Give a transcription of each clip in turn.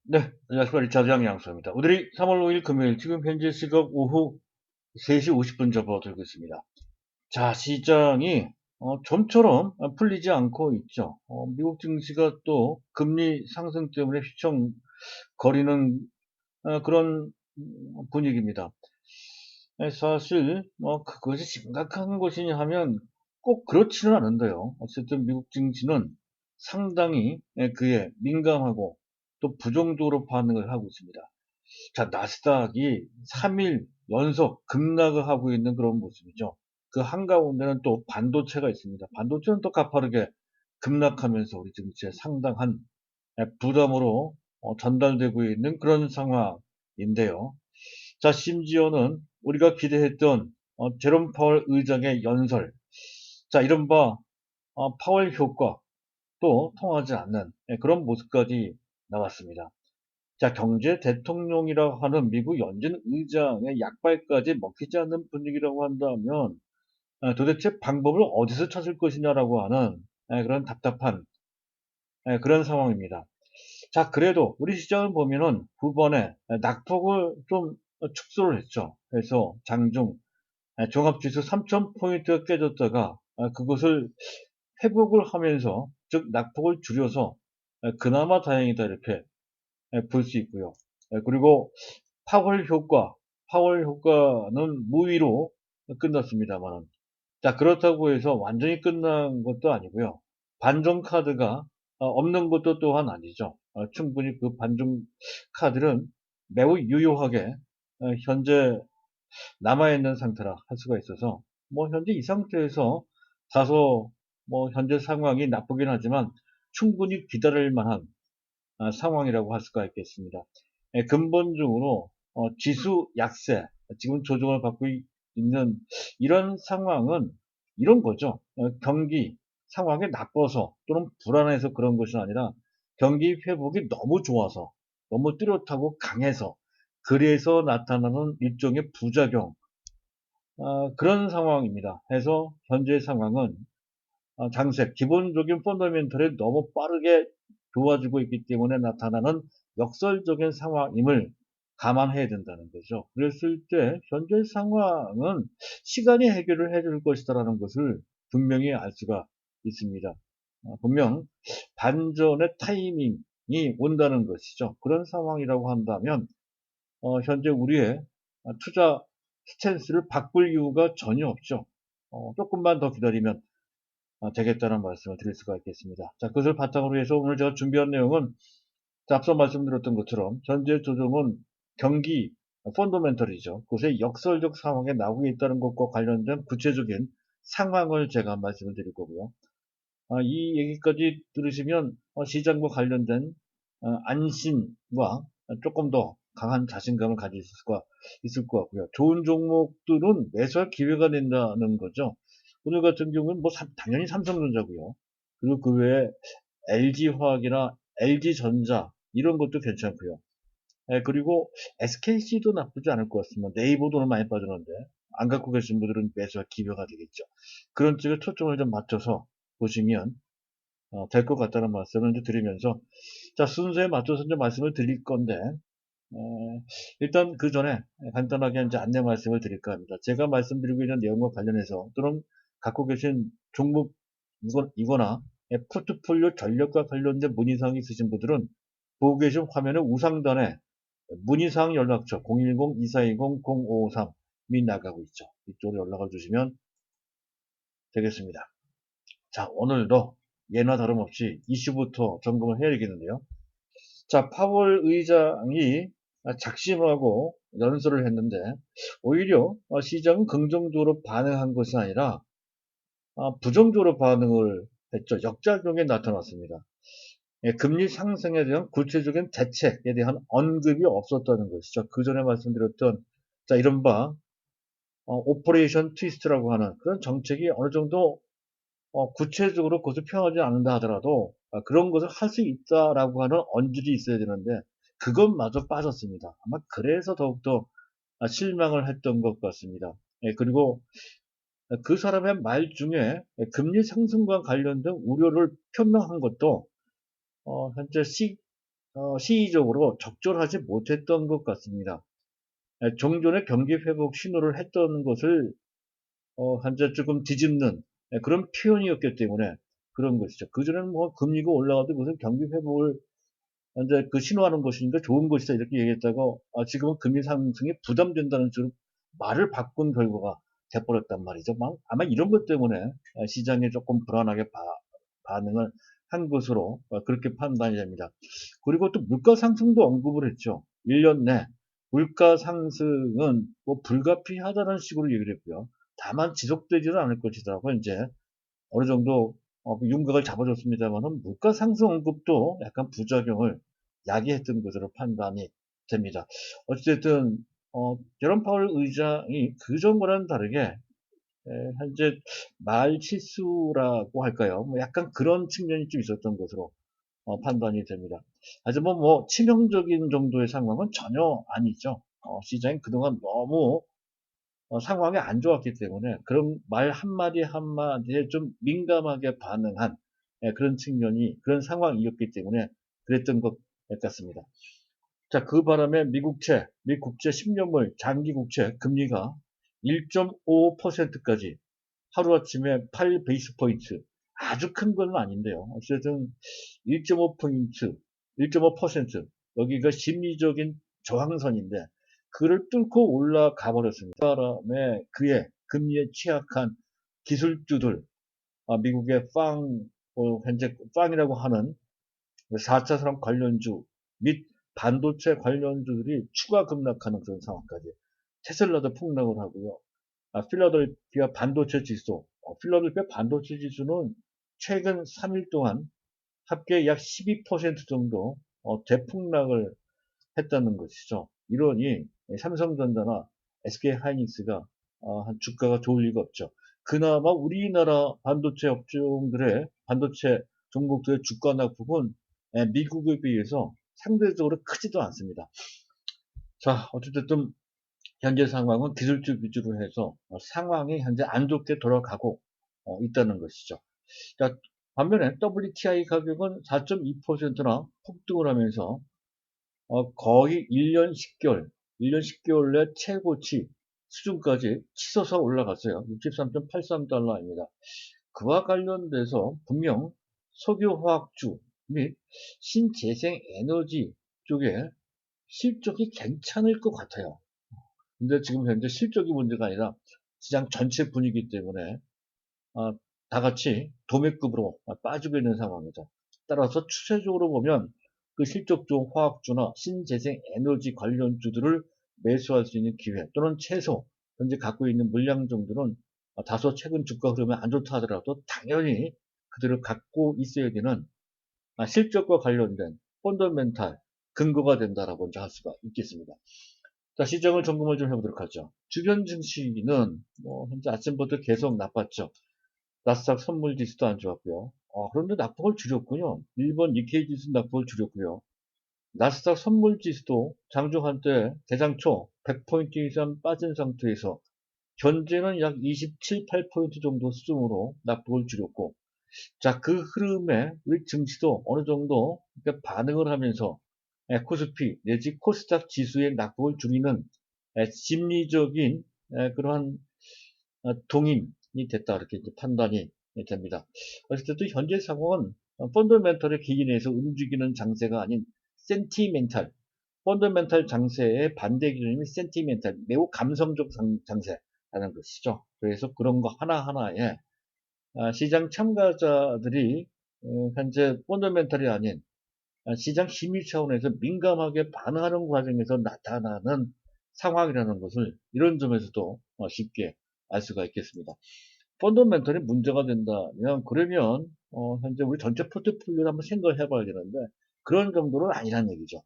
네, 안녕하십니까. 리차드 양양수입니다. 오늘이 3월 5일 금요일, 지금 현재 시각 오후 3시 50분 접어들고 있습니다. 자, 시장이 좀처럼 풀리지 않고 있죠. 미국 증시가 또 금리 상승 때문에 휘청거리는 그런 분위기입니다. 사실 그것이 심각한 것이냐 하면 꼭 그렇지는 않은데요. 어쨌든 미국 증시는 상당히 그에 민감하고 또 부정적으로 반응을 하고 있습니다. 자, 나스닥이 3일 연속 급락을 하고 있는 그런 모습이죠. 그 한가운데는 또 반도체가 있습니다. 반도체는 또 가파르게 급락하면서 우리 증시에 상당한 부담으로 전달되고 있는 그런 상황인데요. 자, 심지어는 우리가 기대했던 제롬 파월 의장의 연설, 자, 이른바 파월 효과도 통하지 않는 그런 모습까지 나왔습니다. 자, 경제 대통령이라고 하는 미국 연준 의장의 약발까지 먹히지 않는 분위기라고 한다면 도대체 방법을 어디서 찾을 것이냐라고 하는 그런 답답한 그런 상황입니다. 자, 그래도 우리 시장을 보면은 후반에 낙폭을 좀 축소를 했죠. 그래서 장중 종합지수 3,000포인트가 깨졌다가 그것을 회복을 하면서, 즉 낙폭을 줄여서 그나마 다행이다 이렇게 볼 수 있고요. 그리고 파월 효과, 파월 효과는 무위로 끝났습니다만, 자, 그렇다고 해서 완전히 끝난 것도 아니고요. 반전 카드가 없는 것도 또한 아니죠. 충분히 그 반전 카드는 매우 유효하게 현재 남아있는 상태라 할 수가 있어서, 현재 이 상태에서 다소 현재 상황이 나쁘긴 하지만 충분히 기다릴 만한 상황이라고 할 수가 있겠습니다. 근본적으로 지수 약세, 지금 조정을 받고 있는 이런 상황은 이런 거죠. 경기 상황이 나빠서 또는 불안해서 그런 것이 아니라 경기 회복이 너무 좋아서, 너무 뚜렷하고 강해서, 그래서 나타나는 일종의 부작용, 그런 상황입니다. 해서 현재 상황은 장세, 기본적인 펀더멘털이 너무 빠르게 좋아지고 있기 때문에 나타나는 역설적인 상황임을 감안해야 된다는 거죠. 그랬을 때 현재 상황은 시간이 해결을 해줄 것이다라는 것을 분명히 알 수가 있습니다. 분명 반전의 타이밍이 온다는 것이죠. 그런 상황이라고 한다면 현재 우리의 투자 스탠스를 바꿀 이유가 전혀 없죠. 조금만 더 기다리면 되겠다는 말씀을 드릴 수가 있겠습니다. 자, 그것을 바탕으로 해서 오늘 제가 준비한 내용은, 자, 앞서 말씀드렸던 것처럼 현재 조정은 경기 펀더멘털이죠. 그것의 역설적 상황에 나오고 있다는 것과 관련된 구체적인 상황을 제가 말씀을 드릴 거고요. 이 얘기까지 들으시면 시장과 관련된 안심과 조금 더 강한 자신감을 가질 수가 있을 것 같고요. 좋은 종목들은 매수할 기회가 된다는 거죠. 오늘 같은 경우는 당연히 삼성전자고요. 그리고 그 외에 LG화학이나 LG전자 이런 것도 괜찮고요. 그리고 SKC도 나쁘지 않을 것 같습니다. 네이버도 오늘 많이 빠졌는데 안 갖고 계신 분들은 매수할 기회가 되겠죠. 그런 쪽에 초점을 좀 맞춰서 보시면 될 것 같다는 말씀을 이제 드리면서, 자, 순서에 맞춰서 이제 말씀을 드릴 건데, 일단 그 전에 간단하게 이제 안내 말씀을 드릴까 합니다. 제가 말씀드리고 있는 내용과 관련해서 또는 갖고 계신 종목이거나 포트폴리오 전략과 관련된 문의사항이 있으신 분들은 보고 계신 화면의 우상단에 문의사항 연락처 010-2420-0553이 나가고 있죠. 이쪽으로 연락을 주시면 되겠습니다. 자, 오늘도 예나 다름없이 이슈부터 점검을 해야겠는데요. 자, 파월 의장이 작심하고 연설을 했는데 오히려 시장은 긍정적으로 반응한 것이 아니라 부정적으로 반응을 했죠. 역작용이 나타났습니다. 금리 상승에 대한 구체적인 대책에 대한 언급이 없었다는 것이죠. 그 전에 말씀드렸던, 자, 이른바 오퍼레이션 트위스트라고 하는 그런 정책이 어느 정도 구체적으로 그것을 표현하지 않는다 하더라도 그런 것을 할 수 있다라고 하는 언질이 있어야 되는데 그것마저 빠졌습니다. 아마 그래서 더욱더 실망을 했던 것 같습니다. 그리고 그 사람의 말 중에 금리 상승과 관련된 우려를 표명한 것도 현재 시의적으로 적절하지 못했던 것 같습니다. 종전의 경기 회복 신호를 했던 것을 현재 조금 뒤집는 그런 표현이었기 때문에 그런 것이죠. 그전에는 뭐 금리가 올라가도 무슨 경기 회복을 현재 그 신호하는 것이니까 좋은 것이다 이렇게 얘기했다가 지금은 금리 상승이 부담된다는 식으로 말을 바꾼 결과가 돼버렸단 말이죠. 아마 이런 것 때문에 시장이 조금 불안하게 반응을 한 것으로 그렇게 판단이 됩니다. 그리고 또 물가 상승도 언급을 했죠. 1년 내 물가 상승은 뭐 불가피하다는 식으로 얘기를 했고요. 다만 지속되지는 않을 것이라고 이제 어느 정도 윤곽을 잡아줬습니다만은 물가 상승 언급도 약간 부작용을 야기했던 것으로 판단이 됩니다. 어쨌든 제롬 파월 의장이 그전과는 다르게 현재 말 실수라고 할까요? 뭐 약간 그런 측면이 좀 있었던 것으로 판단이 됩니다. 하지만 뭐 치명적인 정도의 상황은 전혀 아니죠. 시장이 그동안 너무 상황이 안 좋았기 때문에 그런 말 한마디 한마디에 좀 민감하게 반응한 그런 측면이 그런 상황이었기 때문에 그랬던 것 같습니다. 자, 그 바람에 미 국채 10년물 장기 국채 금리가 1.5%까지 하루아침에 8베이스 포인트 아주 큰 건 아닌데요. 어쨌든 1.5포인트, 1.5% 여기가 심리적인 저항선인데 그를 뚫고 올라가 버렸습니다. 그 바람에 그의 금리에 취약한 기술주들, 미국의 현재 빵이라고 하는 4차 산업 관련주 및 반도체 관련주들이 추가 급락하는 그런 상황까지 테슬라도 폭락을 하고요. 필라델피아 반도체 지수, 필라델피아 반도체 지수는 최근 3일 동안 합계 약 12% 정도 대폭락을 했다는 것이죠. 이러니 삼성전자나 SK하이닉스가 주가가 좋을 리가 없죠. 그나마 우리나라 반도체 업종들의 반도체 종목들의 주가 낙폭은 미국에 비해서 상대적으로 크지도 않습니다. 자, 어쨌든 현재 상황은 기술주 위주로 해서 상황이 현재 안 좋게 돌아가고 있다는 것이죠. 자, 반면에 WTI 가격은 4.2%나 폭등을 하면서 거의 1년 10개월 내 최고치 수준까지 치솟아 올라갔어요. 63.83달러입니다. 그와 관련돼서 분명 석유화학주 및 신재생 에너지 쪽에 실적이 괜찮을 것 같아요. 근데 지금 현재 실적이 문제가 아니라 시장 전체 분위기 때문에 아, 다 같이 도매급으로 빠지고 있는 상황이죠. 따라서 추세적으로 보면 그 실적주 화학주나 신재생 에너지 관련주들을 매수할 수 있는 기회 또는 최소 현재 갖고 있는 물량 정도는 다소 최근 주가 흐름이 안 좋다 하더라도 당연히 그들을 갖고 있어야 되는 실적과 관련된 펀더멘탈 근거가 된다라고 이제 할 수가 있겠습니다. 자, 시장을 점검을 좀 해보도록 하죠. 주변 증시는 현재 아침부터 계속 나빴죠. 나스닥 선물 지수도 안 좋았고요. 그런데 낙폭을 줄였군요. 일본 니케이 지수 낙폭을 줄였고요. 나스닥 선물 지수도 장중 한때 대장초 100포인트 이상 빠진 상태에서 현재는 약 27, 8포인트 정도 수준으로 낙폭을 줄였고, 자, 그 흐름에 우리 증시도 어느 정도 반응을 하면서 코스피 내지 코스닥 지수의 낙폭을 줄이는 심리적인 그러한 동인이 됐다 이렇게 판단이 됩니다. 어쨌든 현재 상황은 펀더멘털의 기준에서 움직이는 장세가 아닌 센티멘탈, 펀더멘탈 장세의 반대 기준이 센티멘탈, 매우 감성적 장세라는 것이죠. 그래서 그런 거 하나하나에 시장 참가자들이 현재 펀더멘탈이 아닌 시장 심리 차원에서 민감하게 반응하는 과정에서 나타나는 상황이라는 것을 이런 점에서도 쉽게 알 수가 있겠습니다. 펀더멘털이 문제가 된다면 그러면 현재 우리 전체 포트폴리오를 한번 생각을 해봐야 되는데 그런 정도는 아니란 얘기죠.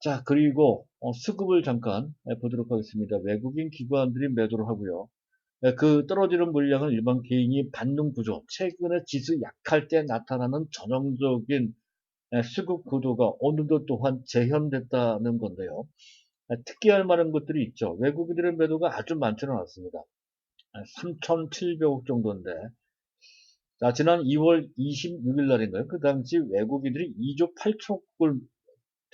자, 그리고 수급을 잠깐 보도록 하겠습니다. 외국인 기관들이 매도를 하고요. 그 떨어지는 물량은 일반 개인이 받는 구조, 최근에 지수 약할 때 나타나는 전형적인 수급 구도가 오늘도 또한 재현됐다는 건데요. 특기할 만한 것들이 있죠. 외국인들의 매도가 아주 많지는 않습니다. 3,700억 정도인데, 자, 지난 2월 26일 날인가요? 그 당시 외국인들이 2조 8천억을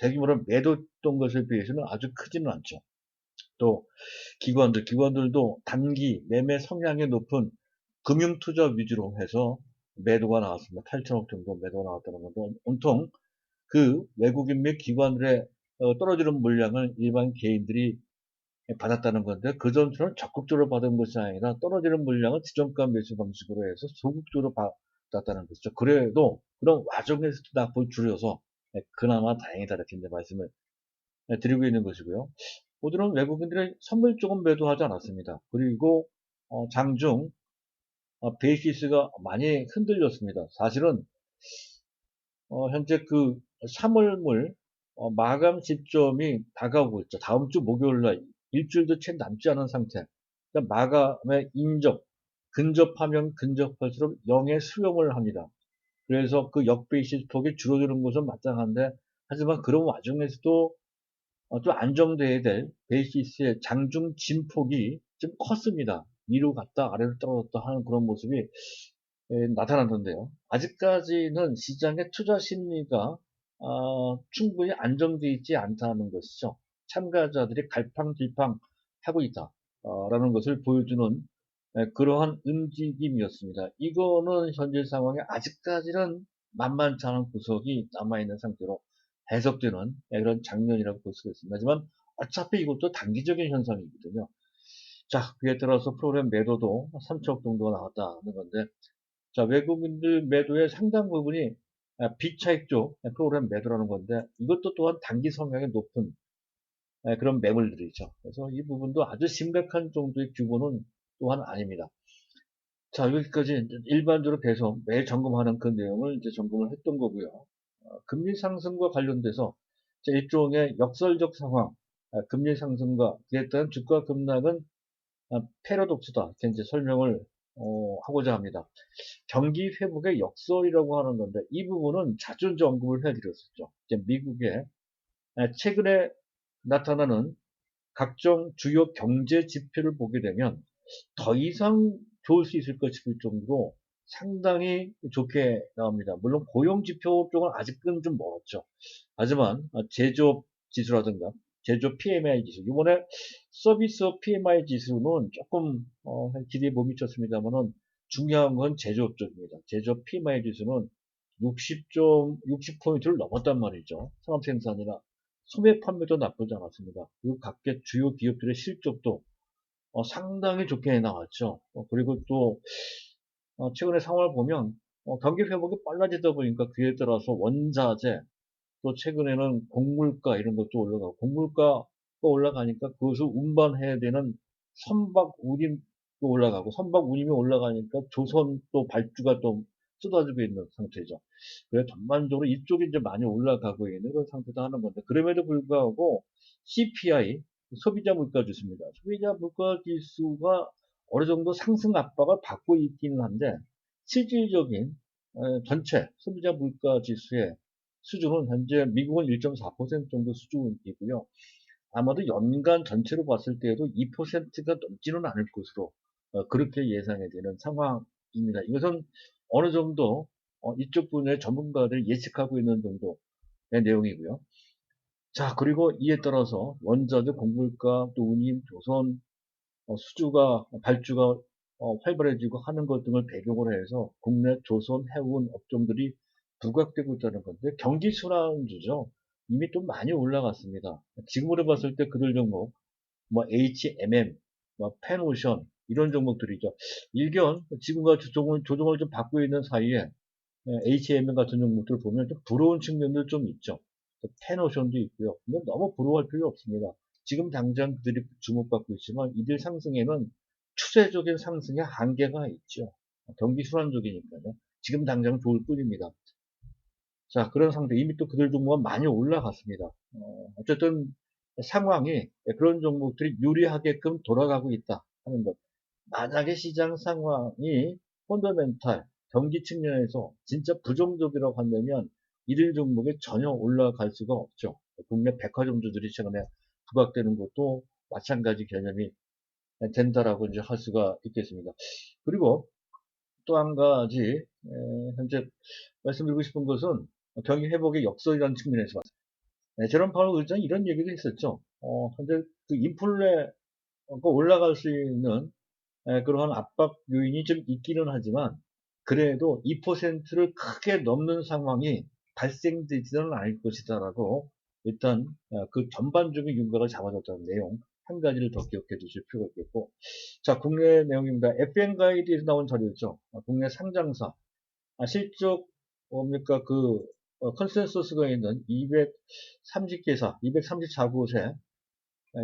대규모로 매도했던 것에 비해서는 아주 크지는 않죠. 또 기관들도 단기 매매 성향이 높은 금융투자 위주로 해서 매도가 나왔습니다. 8천억 정도 매도가 나왔다는 건데, 온통 그 외국인 및 기관들의 떨어지는 물량을 일반 개인들이 받았다는 건데, 그 전처럼 적극적으로 받은 것이 아니라 떨어지는 물량을 지정가 매수 방식으로 해서 소극적으로 받았다는 것이죠. 그래도 그런 와중에서도 낙폭을 줄여서 그나마 다행이다, 이렇게 이제 말씀을 드리고 있는 것이고요. 오늘은 외국인들의 선물 조금 매도하지 않았습니다. 그리고 장중 베이시스가 많이 흔들렸습니다. 사실은 현재 그 3월물 마감 시점이 다가오고 있죠. 다음 주 목요일 날 일주일도 채 남지 않은 상태. 그러니까 마감에 근접하면 근접할수록 0에 수렴을 합니다. 그래서 그 역베이시스 폭이 줄어드는 것은 마땅한데, 하지만 그런 와중에서도 좀 안정돼야 될 베이시스의 장중 진폭이 좀 컸습니다. 위로 갔다 아래로 떨어졌다 하는 그런 모습이 나타났는데요. 아직까지는 시장의 투자 심리가 충분히 안정되어 있지 않다는 것이죠. 참가자들이 갈팡질팡 하고 있다라는 것을 보여주는 그러한 움직임이었습니다. 이거는 현재 상황에 아직까지는 만만치 않은 구석이 남아있는 상태로 해석되는 그런 장면이라고 볼 수가 있습니다. 하지만 어차피 이것도 단기적인 현상이거든요. 자, 그에 따라서 프로그램 매도도 3천 정도가 나왔다는 건데, 자, 외국인들 매도의 상당 부분이 비차익 쪽 프로그램 매도라는 건데, 이것도 또한 단기 성향이 높은 그런 매물들이죠. 그래서 이 부분도 아주 심각한 정도의 규모는 또한 아닙니다. 자, 여기까지 일반적으로 계속 매 점검하는 그 내용을 이제 점검을 했던 거고요. 금리 상승과 관련돼서 일종의 역설적 상황, 금리 상승과 그에 따른 주가 급락은 패러독스다, 이렇게 이제 설명을 하고자 합니다. 경기 회복의 역설이라고 하는 건데, 이 부분은 자주 이제 언급을 해드렸었죠. 이제 미국의 최근에 나타나는 각종 주요 경제 지표를 보게 되면 더 이상 좋을 수 있을 것 싶을 정도로 상당히 좋게 나옵니다. 물론 고용 지표 쪽은 아직은 좀 멀었죠. 하지만 제조업 지수라든가 제조업 PMI 지수, 이번에 서비스업 PMI 지수는 조금 기대에 못 미쳤습니다만은 중요한 건 제조업 쪽입니다. 제조업 PMI 지수는 60포인트를 넘었단 말이죠. 산업생산이나 소매 판매도 나쁘지 않았습니다. 그리고 각계 주요 기업들의 실적도 상당히 좋게 나왔죠. 그리고 또 최근에 상황을 보면 경기 회복이 빨라지다 보니까 그에 따라서 원자재, 또 최근에는 곡물가 이런 것도 올라가고, 곡물가가 올라가니까 그것을 운반해야 되는 선박 운임도 올라가고, 선박 운임이 올라가니까 조선 또 발주가 또 쏟아지고 있는 상태죠. 그래서 전반적으로 이쪽이 이제 많이 올라가고 있는 그런 상태다 하는 건데, 그럼에도 불구하고 CPI, 소비자 물가 지수입니다. 소비자 물가 지수가 어느 정도 상승 압박을 받고 있기는 한데, 실질적인 전체 소비자 물가 지수의 수준은 현재 미국은 1.4% 정도 수준이고요. 아마도 연간 전체로 봤을 때에도 2%가 넘지는 않을 것으로 그렇게 예상이 되는 상황입니다. 이것은 어느 정도 이쪽 분야의 전문가들이 예측하고 있는 정도의 내용이고요. 자, 그리고 이에 따라서 원자재, 곡물가, 또 운임, 조선, 발주가 활발해지고 하는 것 등을 배경으로 해서 국내 조선, 해운 업종들이 부각되고 있다는 건데, 경기 순환주죠. 이미 좀 많이 올라갔습니다. 지금으로 봤을 때 그들 종목, 뭐 HMM, 뭐 펜오션 이런 종목들이죠. 일견 지금과 조정을 좀 받고 있는 사이에 HMM 같은 종목들 보면 좀 부러운 측면도 좀 있죠. 펜오션도 있고요. 근데 너무 부러워할 필요 없습니다. 지금 당장 그들이 주목받고 있지만 이들 상승에는 추세적인 상승의 한계가 있죠. 경기 순환적이니까요. 지금 당장 좋을 뿐입니다. 자, 그런 상태. 이미 또 그들 종목은 많이 올라갔습니다. 어쨌든 상황이 그런 종목들이 유리하게끔 돌아가고 있다 하는 것. 만약에 시장 상황이 펀더멘탈, 경기 측면에서 진짜 부정적이라고 한다면 이들 종목에 전혀 올라갈 수가 없죠. 국내 백화점주들이 최근에 부각되는 것도 마찬가지 개념이 된다라고 이제 할 수가 있겠습니다. 그리고 또 한 가지 현재 말씀드리고 싶은 것은 경기 회복의 역설이라는 측면에서 봤습니다. 제롬 파월 의장이 이런 얘기도 했었죠. 현재 그 인플레가 올라갈 수 있는 그러한 압박 요인이 좀 있기는 하지만 그래도 2%를 크게 넘는 상황이 발생되지는 않을 것이다라고 일단 그 전반적인 윤곽을 잡아줬다는 내용 한 가지를 더 기억해 두실 필요가 있겠고, 자, 국내 내용입니다. FN 가이드에서 나온 자료죠. 국내 상장사 실적 뭡니까 그 컨센서스가 있는 230개사, 234곳의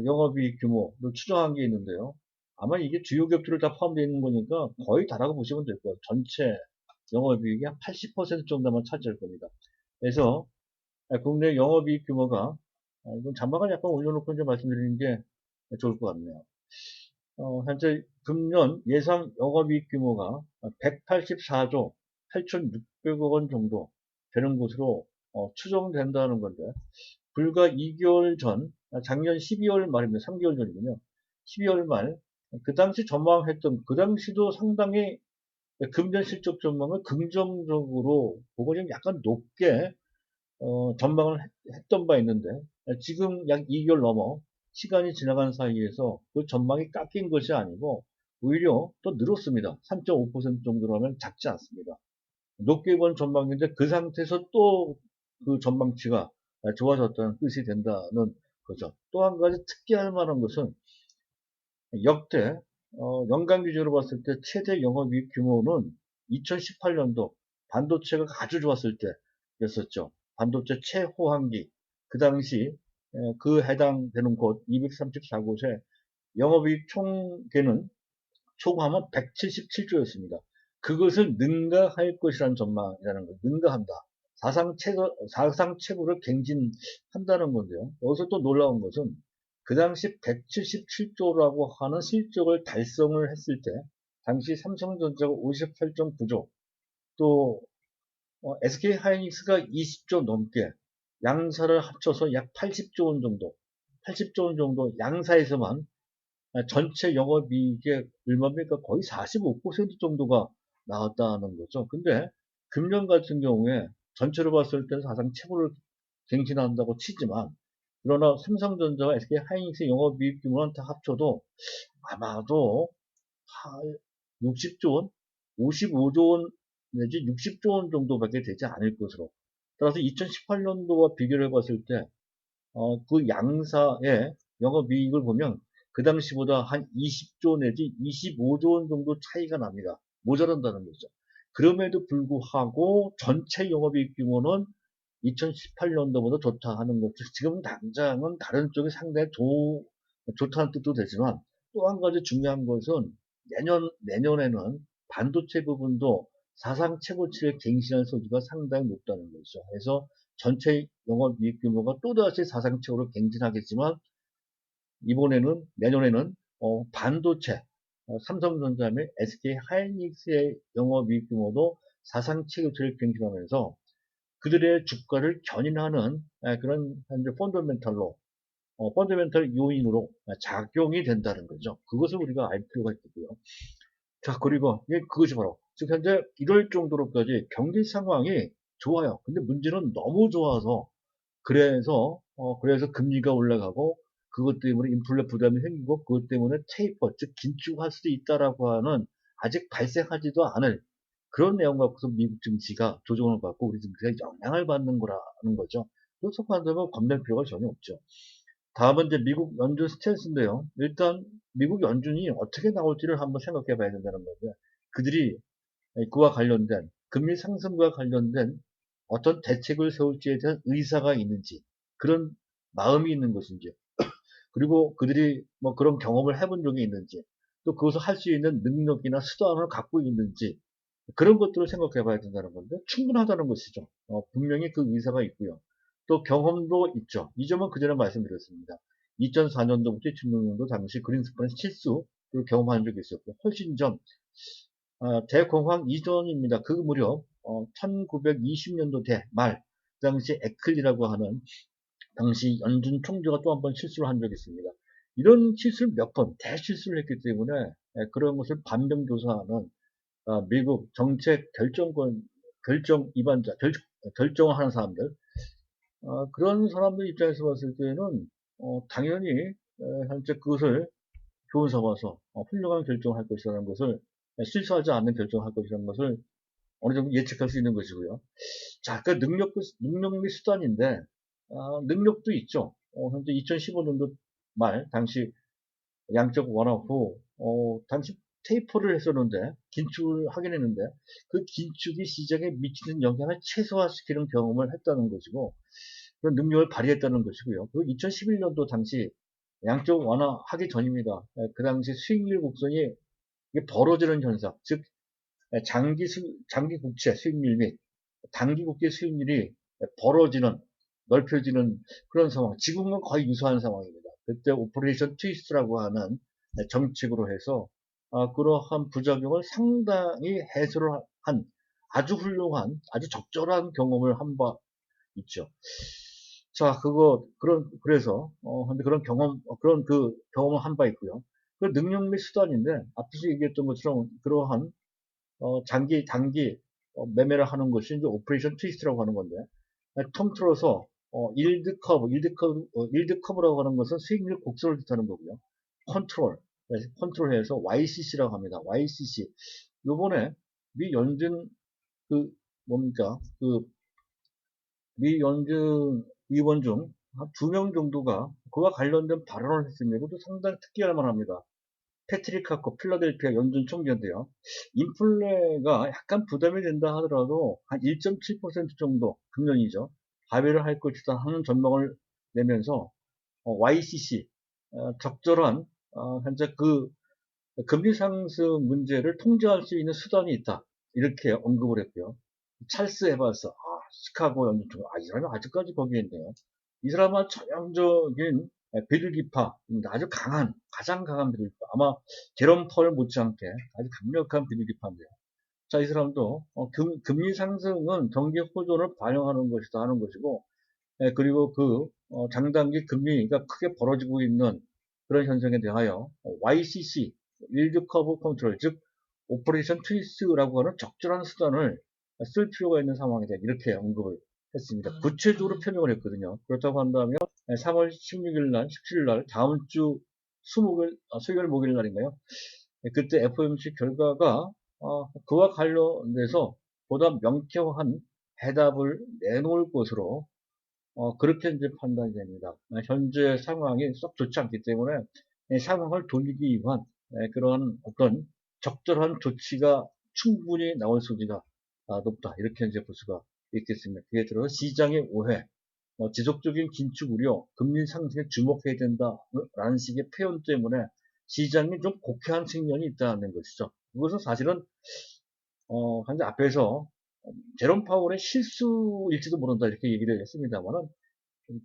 영업이익 규모를 추정한 게 있는데요. 아마 이게 주요 기업들을 다 포함되어 있는 거니까 거의 다라고 보시면 될 거예요. 전체 영업이익이 한 80% 정도만 차지할 겁니다. 그래서 국내 영업이익 규모가 이건 잔망을 약간 올려놓고 이제 말씀드리는 게 좋을 것 같네요. 현재 금년 예상 영업이익 규모가 184조 8,600억 원 정도 되는 것으로 추정된다는 건데, 불과 2개월 전, 작년 12월 말입니다. 3개월 전이군요. 12월 말, 그 당시 전망했던, 그 당시도 상당히 금년 실적 전망을 긍정적으로 보고 좀 약간 높게 전망을 했던 바 있는데, 지금 약 2개월 넘어 시간이 지나간 사이에서 그 전망이 깎인 것이 아니고 오히려 더 늘었습니다. 3.5% 정도라면 작지 않습니다. 높게 본 전망인데 그 상태에서 또 그 전망치가 좋아졌다는 뜻이 된다는 거죠. 또 한 가지 특이할 만한 것은 역대 연간 기준으로 봤을 때 최대 영업이익 규모는 2018년도 반도체가 아주 좋았을 때였었죠. 반도체 최호황기. 그 당시 그 해당되는 곳 234곳에 영업이익 총계는 초과하면 177조였습니다. 그것을 능가할 것이라는 전망이라는 거예요. 능가한다. 사상 최고를 갱신한다는 건데요. 여기서 또 놀라운 것은 그 당시 177조라고 하는 실적을 달성을 했을 때 당시 삼성전자가 58.9조, 또 SK 하이닉스가 20조 넘게, 양사를 합쳐서 약 80조 원 정도, 80조 원 정도 양사에서만 전체 영업이익의 얼마입니까? 거의 45% 정도가 나왔다는 거죠. 근데 금년 같은 경우에 전체로 봤을 때는 사상 최고를 갱신한다고 치지만, 그러나 삼성전자와 SK 하이닉스 영업이익 규모는 다 합쳐도 아마도 60조 원, 55조 원 내지 60조 원 정도밖에 되지 않을 것으로. 따라서 2018년도와 비교를 해봤을 때 그 양사의 영업이익을 보면 그 당시보다 한 20조 내지 25조 원 정도 차이가 납니다. 모자란다는 거죠. 그럼에도 불구하고 전체 영업이익 규모는 2018년도보다 좋다 하는 것도, 지금 당장은 다른 쪽이 상당히 좋다는 뜻도 되지만 또 한 가지 중요한 것은 내년에는 반도체 부분도 사상 최고치를 갱신할 소지가 상당히 높다는 거죠. 그래서 전체 영업이익 규모가 또다시 사상 최고로 갱신하겠지만 이번에는 내년에는 반도체 삼성전자 및 SK 하이닉스의 영업이익 규모도 사상 최고치를 갱신하면서 그들의 주가를 견인하는 그런 현재 펀더멘탈 요인으로 작용이 된다는 거죠. 그것을 우리가 알 필요가 있고요. 자, 그리고 그것이 바로 즉 현재 이럴 정도로까지 경기 상황이 좋아요. 근데 문제는 너무 좋아서 그래서 금리가 올라가고 그것 때문에 인플레 부담이 생기고 그것 때문에 테이퍼 즉 긴축할 수도 있다라고 하는 아직 발생하지도 않을 그런 내용 갖고서 미국 증시가 조정을 받고 우리 증시가 영향을 받는 거라는 거죠. 그렇다고 한다면 겁낼 필요가 전혀 없죠. 다음은 이제 미국 연준 스탠스인데요. 일단 미국 연준이 어떻게 나올지를 한번 생각해 봐야 된다는 거죠. 그들이 그와 관련된 금리 상승과 관련된 어떤 대책을 세울지에 대한 의사가 있는지, 그런 마음이 있는 것인지, 그리고 그들이 뭐 그런 경험을 해본 적이 있는지, 또 그것을 할 수 있는 능력이나 수단을 갖고 있는지, 그런 것들을 생각해 봐야 된다는 건데, 충분하다는 것이죠. 분명히 그 의사가 있고요. 또 경험도 있죠. 이 점은 그전에 말씀드렸습니다. 2004년도부터 2006년도 당시 그린스판의 실수를 경험한 적이 있었고, 훨씬 전, 대공황 이전입니다. 그 무렵, 1920년도 말, 그 당시 에클리라고 하는 당시 연준 총재가 또 한 번 실수를 한 적이 있습니다. 이런 실수를 몇 번, 대실수를 했기 때문에 그런 것을 반병조사하는 미국 정책 결정 위반자, 결정을 하는 사람들, 그런 사람들 입장에서 봤을 때는 당연히 현재 그것을 교훈 삼아서 훌륭한 결정을 할 것이라는 것을 실수하지 않는 결정을 할 것이라는 것을 어느 정도 예측할 수 있는 것이고요. 자, 그 능력 및 수단인데 능력도 있죠. 현재 2015년도 말 당시 양적 완화 후 당시 테이퍼를 했었는데 긴축을 하긴 했는데 그 긴축이 시장에 미치는 영향을 최소화시키는 경험을 했다는 것이고 그런 능력을 발휘했다는 것이고요. 그 2011년도 당시 양적 완화하기 전입니다. 그 당시 수익률 곡선이 이게 벌어지는 현상, 즉 장기 국채 수익률 및 단기 국채 수익률이 벌어지는 넓혀지는 그런 상황. 지금은 거의 유사한 상황입니다. 그때 오퍼레이션 트위스트라고 하는 정책으로 해서 그러한 부작용을 상당히 해소를 한 아주 훌륭한, 아주 적절한 경험을 한 바 있죠. 자, 그래서, 근데 그런 그런 그 경험을 한 바 있고요. 그 능력 및 수단인데, 앞에서 얘기했던 것처럼 그러한 단기 매매를 하는 것이 이제 오퍼레이션 트위스트라고 하는 건데, 통틀어서 일드 커브라고 하는 것은 수익률 곡선을 뜻하는 거고요. 컨트롤해서 YCC라고 합니다. YCC. 요번에 미 연준 그 뭡니까? 그 미 연준 의원 중 한 2명 정도가 그와 관련된 발언을 했습니다. 이것도 상당히 특이할 만합니다. 패트릭 카커 필라델피아 연준 총재인데요. 인플레가 약간 부담이 된다 하더라도 한 1.7% 정도 금년이죠. 하회를 할 것이다 하는 전망을 내면서 YCC 적절한 현재 그 금리 상승 문제를 통제할 수 있는 수단이 있다. 이렇게 언급을 했고요. 찰스 에반스, 시카고 연준 총, 이 사람이 아직까지 거기에 있네요. 이 사람은 전형적인 비둘기파, 아주 가장 강한 비둘기파. 아마 제롬 펄 못지않게 아주 강력한 비둘기파인데요. 자, 이 사람도 금리 상승은 경기 호전을 반영하는 것이다 하는 것이고, 그리고 장단기 금리가 크게 벌어지고 있는 그런 현상에 대하여 YCC, 일드 커브 컨트롤, 즉 오퍼레이션 트위스라고 하는 적절한 수단을 쓸 필요가 있는 상황이다. 이렇게 언급을 했습니다. 구체적으로 표명을 했거든요. 그렇다고 한다면 3월 16일 날, 17일 날, 다음 주 수요일 목요일 날인가요? 그때 FOMC 결과가 그와 관련돼서 보다 명쾌한 해답을 내놓을 것으로 그렇게 이제 판단이 됩니다. 현재 상황이 썩 좋지 않기 때문에 상황을 돌리기 위한 그런 어떤 적절한 조치가 충분히 나올 소지가 높다. 이렇게 이제 볼 수가 있겠습니다. 그에 들어 시장의 오해, 지속적인 긴축 우려, 금리 상승에 주목해야 된다라는 식의 표현 때문에 시장이 좀 곡해한 측면이 있다는 것이죠. 이것은 사실은 현재 앞에서 제롬 파월의 실수일지도 모른다 이렇게 얘기를 했습니다만은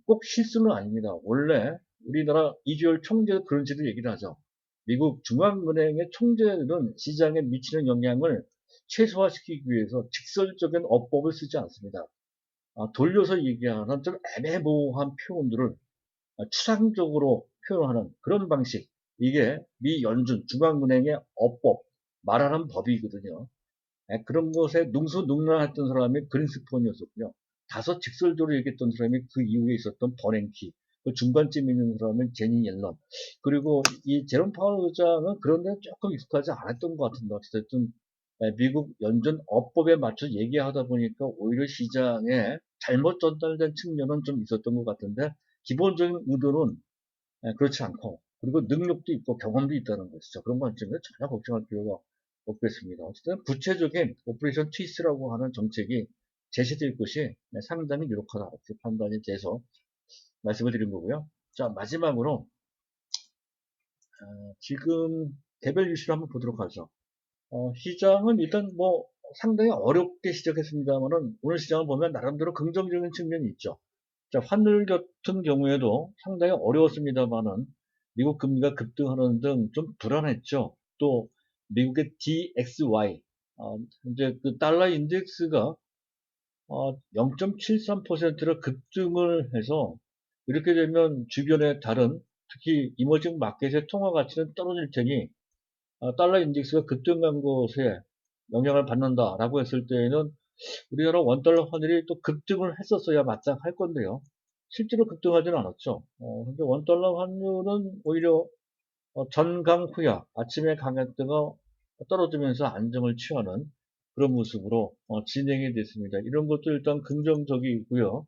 꼭 실수는 아닙니다. 원래 우리나라 이주열 총재도 그런 식으로 얘기를 하죠. 미국 중앙은행의 총재들은 시장에 미치는 영향을 최소화시키기 위해서 직설적인 어법을 쓰지 않습니다. 돌려서 얘기하는 좀 애매모호한 표현들을 추상적으로 표현하는 그런 방식. 이게 미 연준 중앙은행의 어법, 말하는 법이거든요. 그런 것에 능수능란했던 사람이 그린스폰이었었고요. 다소 직설적으로 얘기했던 사람이 그 이후에 있었던 버냉키, 그 중간쯤에 있는 사람은 제니 옐런. 그리고 이 제롬 파월 의장은 그런 데는 조금 익숙하지 않았던 것 같은데 어쨌든 미국 연준 어법에 맞춰 얘기하다 보니까 오히려 시장에 잘못 전달된 측면은 좀 있었던 것 같은데 기본적인 의도는 그렇지 않고 그리고 능력도 있고 경험도 있다는 것이죠. 그런 관점에서 전혀 걱정할 필요가 없겠습니다. 어쨌든 구체적인 오퍼레이션 트위스라고 하는 정책이 제시될 것이 상당히 유력하다 이렇게 판단이 돼서 말씀을 드린 거고요. 자, 마지막으로 지금 개별 이슈를 한번 보도록 하죠. 시장은 일단 뭐 상당히 어렵게 시작했습니다만은 오늘 시장을 보면 나름대로 긍정적인 측면이 있죠. 자, 환율 같은 경우에도 상당히 어려웠습니다만은 미국 금리가 급등하는 등 좀 불안했죠. 또 미국의 DXY 이제 그 달러 인덱스가 0.73%로 급등을 해서 이렇게 되면 주변의 다른 특히 이머징 마켓의 통화 가치는 떨어질 테니 달러 인덱스가 급등한 것에 영향을 받는다라고 했을 때에는 우리나라 원달러 환율이 또 급등을 했었어야 마땅할 건데요. 실제로 급등하지는 않았죠. 근데 원달러 환율은 오히려 전강 후야 아침에 강했다가 떨어지면서 안정을 취하는 그런 모습으로 진행이 됐습니다. 이런 것도 일단 긍정적이고요.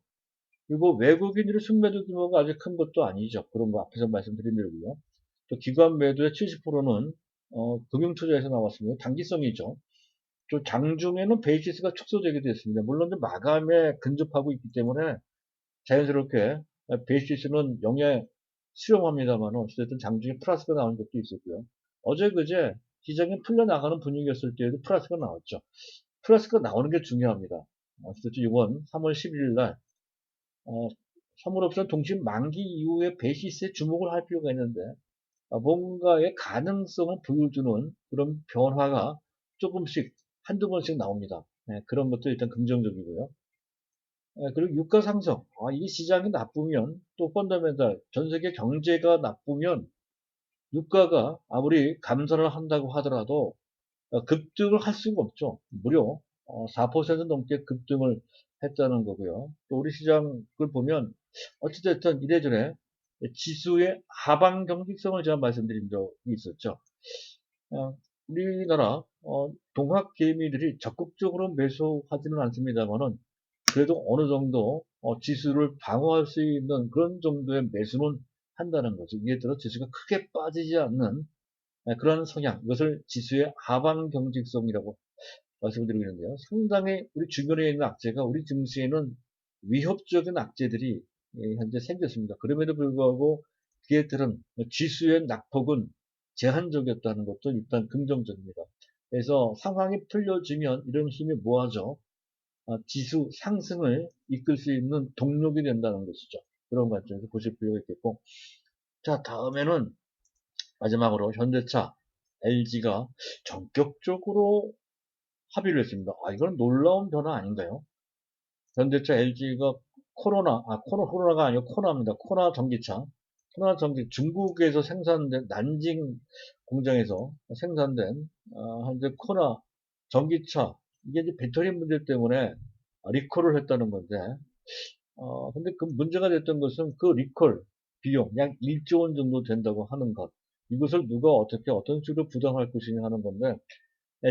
그리고 외국인들의 순매도 규모가 아직 큰 것도 아니죠. 그런 거 앞에서 말씀드린 대로고요. 또 기관 매도의 70%는 금융투자에서 나왔습니다. 단기성이죠. 또 장중에는 베이시스가 축소되게 됐습니다. 물론 좀 마감에 근접하고 있기 때문에 자연스럽게 베이시스는 영에 수렴합니다만 어쨌든 장중에 플러스가 나온 것도 있었고요. 어제 그제 시장이 풀려나가는 분위기였을 때에도 플러스가 나왔죠. 플러스가 나오는 게 중요합니다. 어쨌든 이번 3월 11일 날 선물옵션 동심 만기 이후에 베이시스에 주목을 할 필요가 있는데 뭔가의 가능성을 보여주는 그런 변화가 조금씩 한두 번씩 나옵니다. 네, 그런 것도 일단 긍정적이고요. 그리고 유가 상승. 이 시장이 나쁘면 또 펀더멘탈, 전 세계 경제가 나쁘면 유가가 아무리 감산을 한다고 하더라도 급등을 할 수가 없죠. 무려 4% 넘게 급등을 했다는 거고요. 또 우리 시장을 보면 어찌됐든 이래저래 지수의 하방 경직성을 제가 말씀드린 적이 있었죠. 우리나라 동학 개미들이 적극적으로 매수하지는 않습니다만은 그래도 어느 정도 지수를 방어할 수 있는 그런 정도의 매수는 한다는 거죠. 이에 따라 지수가 크게 빠지지 않는 그런 성향, 이것을 지수의 하방 경직성이라고 말씀드리고 있는데요. 상당히 우리 주변에 있는 악재가 우리 증시에는 위협적인 악재들이 현재 생겼습니다. 그럼에도 불구하고 그에 따른 지수의 낙폭은 제한적이었다는 것도 일단 긍정적입니다. 그래서 상황이 풀려지면 이런 힘이 모아져 지수 상승을 이끌 수 있는 동력이 된다는 것이죠. 그런 관점에서 보실 필요가 있겠고, 자, 다음에는 마지막으로 현대차, LG가 전격적으로 합의를 했습니다. 이건 놀라운 변화 아닌가요? 현대차, LG가 코로나가 아니고 코나입니다. 코나 전기차. 중국에서 생산된, 난징 공장에서 생산된, 현재 코나 전기차. 이게 이제 배터리 문제 때문에 리콜을 했다는 건데, 근데 그 문제가 됐던 것은 그 리콜 비용, 약 1조 원 정도 된다고 하는 것. 이것을 누가 어떻게, 어떤 식으로 부담할 것이냐 하는 건데,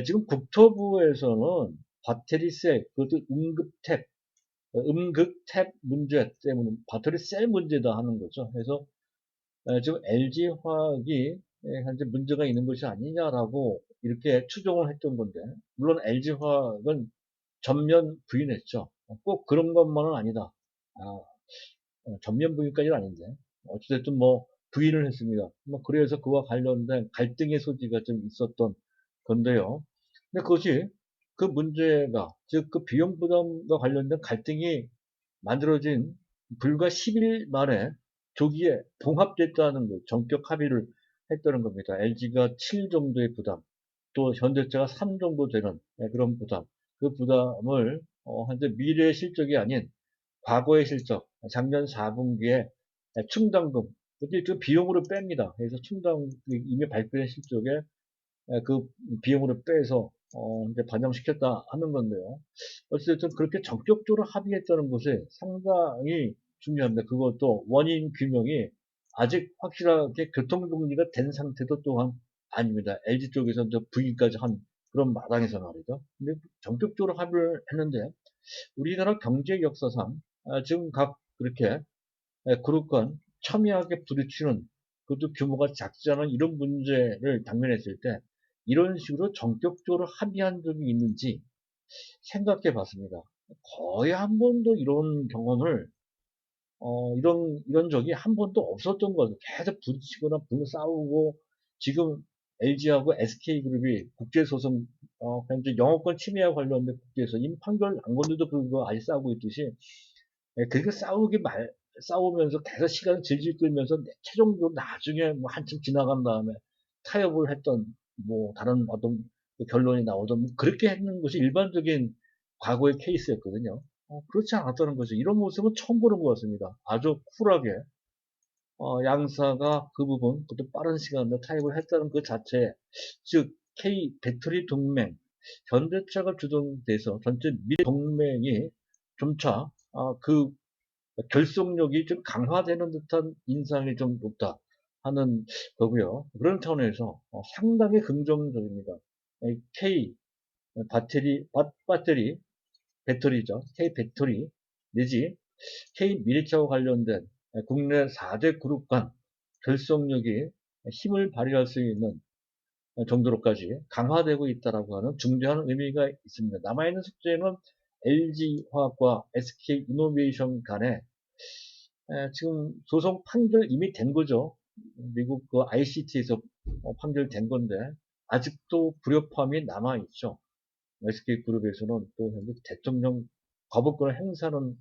지금 국토부에서는 배터리세, 그것도 음극탭 문제 때문에 배터리 셀 문제다 하는 거죠. 그래서 지금 LG화학이 현재 문제가 있는 것이 아니냐라고 이렇게 추정을 했던 건데, 물론 LG화학은 전면 부인했죠. 꼭 그런 것만은 아니다. 아, 전면 부인까지는 아닌데 어찌됐든 뭐 부인을 했습니다. 뭐 그래서 그와 관련된 갈등의 소지가 좀 있었던 건데요. 근데 그것이 그 문제가 즉 그 비용 부담과 관련된 갈등이 만들어진 불과 10일 만에 조기에 봉합됐다는 거, 전격 합의를 했다는 겁니다. LG가 7 정도의 부담, 또 현대차가 3 정도 되는 그런 부담, 그 부담을 현재 미래의 실적이 아닌 과거의 실적, 작년 4분기에 충당금, 그 비용으로 뺍니다. 그래서 이미 발표된 실적에 그 비용으로 빼서 이제 반영시켰다 하는 건데요. 어쨌든 그렇게 전격적으로 합의했다는 것이 상당히 중요합니다. 그것도 원인 규명이 아직 확실하게 교통정리가 된 상태도 또한 아닙니다. LG 쪽에서 부인까지 한 그런 마당에서 말이죠. 근데 전격적으로 합의를 했는데 우리나라 경제 역사상 지금 각 그렇게 그룹 간 첨예하게 부딪히는 그것도 규모가 작지 않은 이런 문제를 당면했을 때 이런 식으로 전격적으로 합의한 적이 있는지 생각해 봤습니다. 거의 한 번도 이런 경험을 이런 적이 한 번도 없었던 거죠. 계속 부딪히거나 싸우고 지금 LG하고 SK그룹이 국제소송 현재 영어권 침해와 관련된 국제에서 이미 판결 난 건데도 불구하고 아직 싸우고 있듯이 그렇게 싸우면서 계속 시간을 질질 끌면서 최종적으로 나중에 뭐 한참 지나간 다음에 타협을 했던 뭐 다른 어떤 결론이 나오던 뭐 그렇게 했는 것이 일반적인 과거의 케이스였거든요. 그렇지 않았다는 거죠. 이런 모습은 처음 보는 것 같습니다. 아주 쿨하게 양사가 그 부분, 그것도 빠른 시간 내에 타협을 했다는 그 자체, 즉 K 배터리 동맹 현대차가 주동돼서 전체 미래 동맹이 점차 그 결속력이 좀 강화되는 듯한 인상이 좀 높다 하는 거고요. 그런 차원에서 상당히 긍정적입니다. K 배터리죠. K 배터리 내지 K 미래차와 관련된 국내 4대 그룹 간 결속력이 힘을 발휘할 수 있는 정도로까지 강화되고 있다라고 하는 중대한 의미가 있습니다. 남아있는 숙제는 LG화학과 SK이노베이션 간에 지금 소송 판결 이미 된 거죠. 미국 그 ICT에서 판결된 건데 아직도 불협화음이 남아있죠. SK그룹에서는 또 현재 대통령 거부권을 행사하는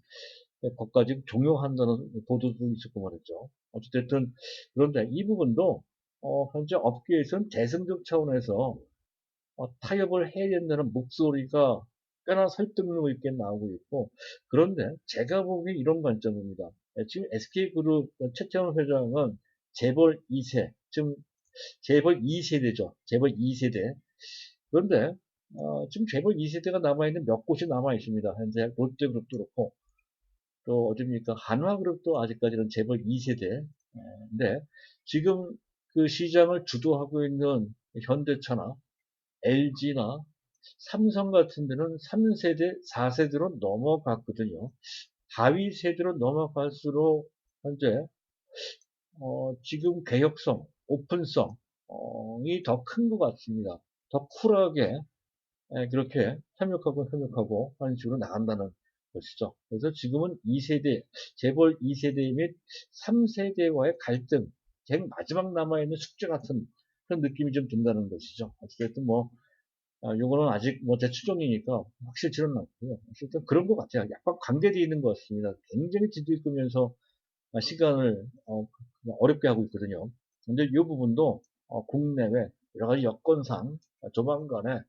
것까지 종용한다는 보도도 있었고 말이죠. 어쨌든 그런데 이 부분도 현재 업계에서는 대승적 차원에서 타협을 해야 된다는 목소리가 꽤나 설득력 있게 나오고 있고, 그런데 제가 보기엔 이런 관점입니다. 지금 SK그룹 최태원 회장은 재벌 2세, 지금 재벌 2세대죠. 재벌 2세대. 그런데 지금 재벌 2세대가 남아있는 몇 곳이 남아있습니다. 현재 롯데그룹도 그렇고 또 어딥니까? 한화그룹도 아직까지는 재벌 2세대인데 지금 그 시장을 주도하고 있는 현대차나 LG나 삼성 같은 데는 3세대, 4세대로 넘어갔거든요. 하위 세대로 넘어갈수록 현재 지금 개혁성, 오픈성이 더 큰 것 같습니다. 더 쿨하게 그렇게 협력하고 하는 식으로 나간다는 것이죠. 그래서 지금은 2세대, 재벌 2세대 및 3세대와의 갈등, 제일 마지막 남아있는 숙제 같은 그런 느낌이 좀 든다는 것이죠. 어쨌든 뭐, 요거는 아직 뭐 제 추정이니까 확실치는 않고요. 어쨌든 그런 것 같아요. 약간 관계되어 있는 것 같습니다. 굉장히 뒤섞으면서 시간을 어렵게 하고 있거든요. 근데 이 부분도 국내외 여러 가지 여건상 조만간에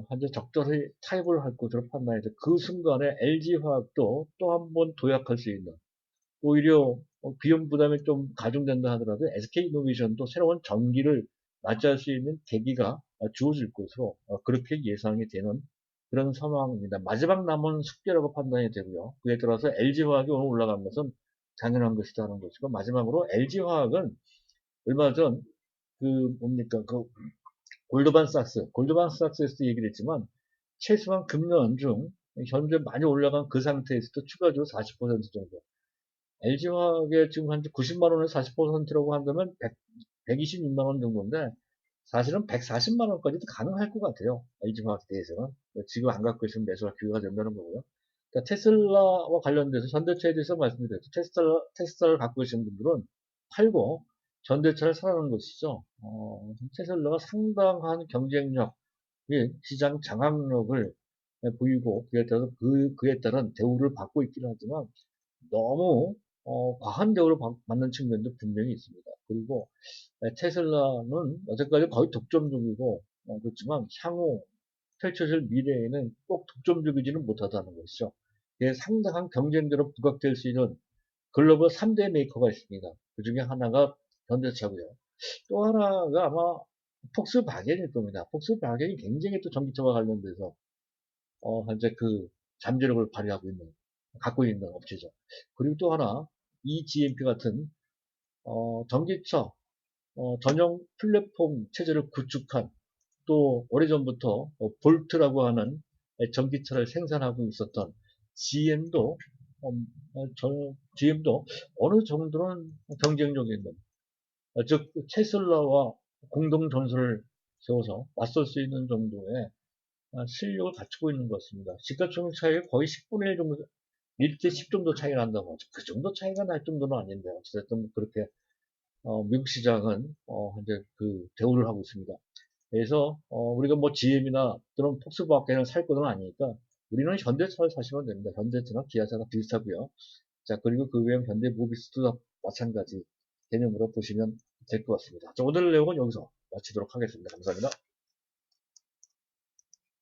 현재 적절히 타협을 할 것으로 판단해서 그 순간에 LG화학도 또 한 번 도약할 수 있는 오히려 비용 부담이 좀 가중된다 하더라도 SK이노베이션도 새로운 전기를 맞이할 수 있는 계기가 주어질 것으로 그렇게 예상이 되는 그런 상황입니다. 마지막 남은 숙제라고 판단이 되고요. 그에 따라서 LG화학이 오늘 올라간 것은 당연한 것이라는 것이고 마지막으로 LG화학은 얼마 전 그 뭡니까 그 골드만삭스에서도 얘기를 했지만 최소한 금년 중 현재 많이 올라간 그 상태에서도 추가적으로 40% 정도 LG화학에 지금 현재 90만 원에 40%라고 한다면 126만 원 정도인데 사실은 140만 원까지도 가능할 것 같아요. LG화학에 대해서는 지금 안 갖고 있으면 매수가 기회가 된다는 거고요. 그러니까 테슬라와 관련돼서 전대차에 대해서 말씀드렸죠. 테슬라를 갖고 계신 분들은 팔고 전대차를 사라는 것이죠. 테슬라가 상당한 경쟁력, 시장 장악력을 보이고 그에 따른 대우를 받고 있긴 하지만 너무 과한 대우를 받는 측면도 분명히 있습니다. 그리고 테슬라는 여태까지 거의 독점적이고 그렇지만 향후 펼쳐질 미래에는 꼭 독점적이지는 못하다는 것이죠. 상당한 경쟁자로 부각될 수 있는 글로벌 3대 메이커가 있습니다. 그 중에 하나가 현대차고요. 또 하나가 아마 폭스바겐일 겁니다. 폭스바겐이 굉장히 또 전기차와 관련돼서 현재 그 잠재력을 갖고 있는 업체죠. 그리고 또 하나 EGMP 같은 전기차 전용 플랫폼 체제를 구축한 또 오래전부터 볼트라고 하는 전기차를 생산하고 있었던 GM도 GM도 어느 정도는 경쟁력이 있는 즉 테슬라와 공동 전술을 세워서 맞설 수 있는 정도의 실력을 갖추고 있는 것 같습니다. 시가총액 차이가 거의 10분의 1 정도, 1대 10 정도 차이가 난다고 하죠. 그 정도 차이가 날 정도는 아닌데 어쨌든 그렇게 미국 시장은 현재 그 대우를 하고 있습니다. 그래서 우리가 뭐 GM이나 또는 폭스바겐을 살 것은 아니니까 우리는 현대차를 사시면 됩니다. 현대차나 기아차가 비슷하고요. 자 그리고 그 외에 현대모비스도 마찬가지 개념으로 보시면 될 것 같습니다. 자, 오늘 내용은 여기서 마치도록 하겠습니다. 감사합니다.